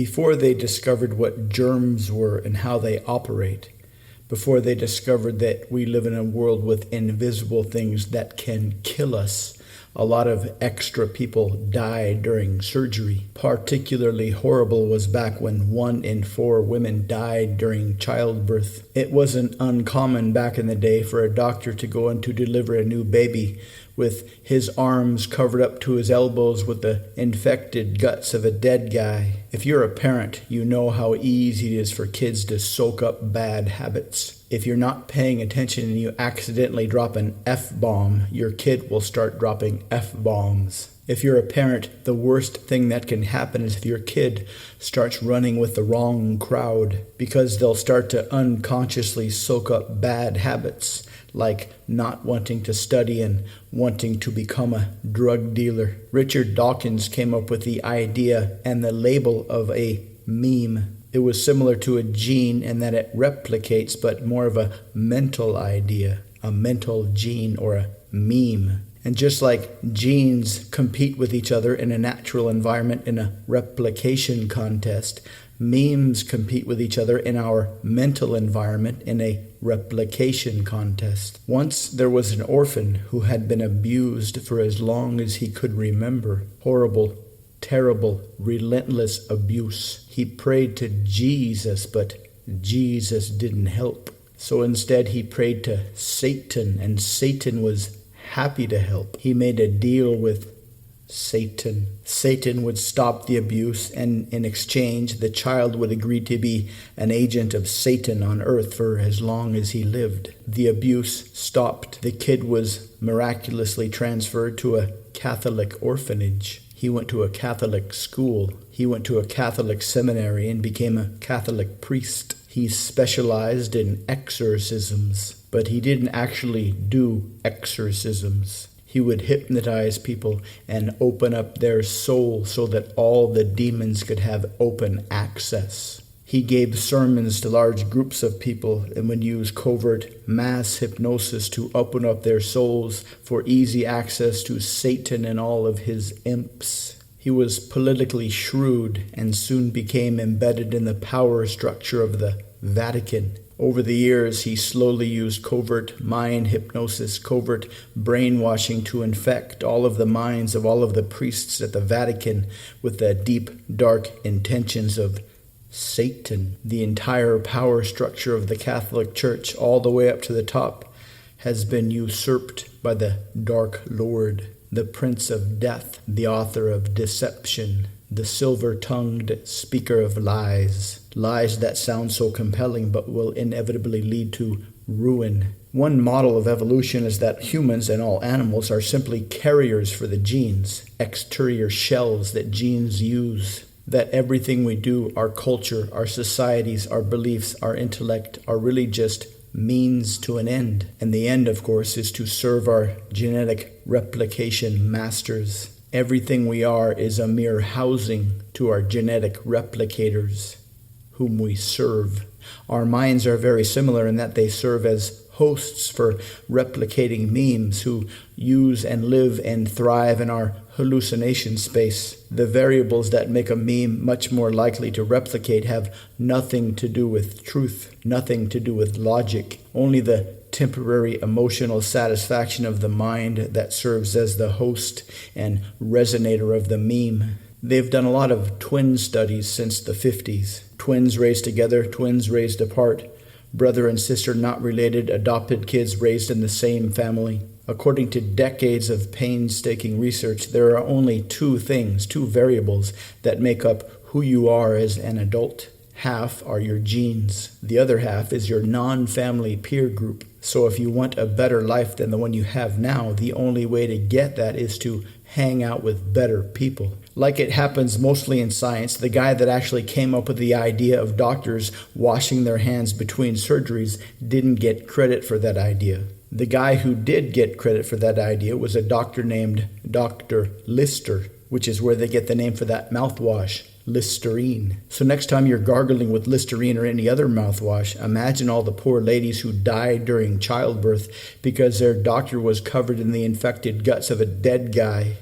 Before they discovered what germs were and how they operate, before they discovered that we live in a world with invisible things that can kill us, a lot of extra people died during surgery. Particularly horrible was back when 1 in 4 women died during childbirth. It wasn't uncommon back in the day for a doctor to go in to deliver a new baby with his arms covered up to his elbows with the infected guts of a dead guy. If you're a parent, you know how easy it is for kids to soak up bad habits. If you're not paying attention and you accidentally drop an F-bomb, your kid will start dropping F-bombs. If you're a parent, the worst thing that can happen is if your kid starts running with the wrong crowd, because they'll start to unconsciously soak up bad habits, like not wanting to study and wanting to become a drug dealer. Richard Dawkins came up with the idea and the label of a meme. It was similar to a gene in that it replicates, but more of a mental idea, a mental gene or a meme. And just like genes compete with each other in a natural environment in a replication contest, memes compete with each other in our mental environment in a replication contest. Once there was an orphan who had been abused for as long as he could remember. Horrible, terrible, relentless abuse. He prayed to Jesus, but Jesus didn't help. So instead he prayed to Satan, and Satan was happy to help. He made a deal with Satan. Satan would stop the abuse, and in exchange, the child would agree to be an agent of Satan on earth for as long as he lived. The abuse stopped. The kid was miraculously transferred to a Catholic orphanage. He went to a Catholic school. He went to a Catholic seminary and became a Catholic priest. He specialized in exorcisms, but he didn't actually do exorcisms. He would hypnotize people and open up their soul so that all the demons could have open access. He gave sermons to large groups of people and would use covert mass hypnosis to open up their souls for easy access to Satan and all of his imps. He was politically shrewd and soon became embedded in the power structure of the Vatican. Over the years, he slowly used covert mind hypnosis, covert brainwashing to infect all of the minds of all of the priests at the Vatican with the deep, dark intentions of Satan. The entire power structure of the Catholic Church, all the way up to the top, has been usurped by the Dark Lord, the Prince of Death, the author of deception, the silver-tongued speaker of lies. Lies that sound so compelling but will inevitably lead to ruin. One model of evolution is that humans and all animals are simply carriers for the genes, exterior shells that genes use. That everything we do, our culture, our societies, our beliefs, our intellect, are really just means to an end. And the end, of course, is to serve our genetic replication masters. Everything we are is a mere housing to our genetic replicators, whom we serve. Our minds are very similar in that they serve as hosts for replicating memes who use and live and thrive in our hallucination space. The variables that make a meme much more likely to replicate have nothing to do with truth, nothing to do with logic, only the temporary emotional satisfaction of the mind that serves as the host and resonator of the meme. They've done a lot of twin studies since the 50s. Twins raised together, twins raised apart, brother and sister not related, adopted kids raised in the same family. According to decades of painstaking research, there are only two variables that make up who you are as an adult. Half are your genes. The other half is your non-family peer group. So if you want a better life than the one you have now, the only way to get that is to hang out with better people. Like it happens mostly in science, the guy that actually came up with the idea of doctors washing their hands between surgeries didn't get credit for that idea. The guy who did get credit for that idea was a doctor named Dr. Lister, which is where they get the name for that mouthwash, Listerine. So next time you're gargling with Listerine or any other mouthwash, imagine all the poor ladies who died during childbirth because their doctor was covered in the infected guts of a dead guy.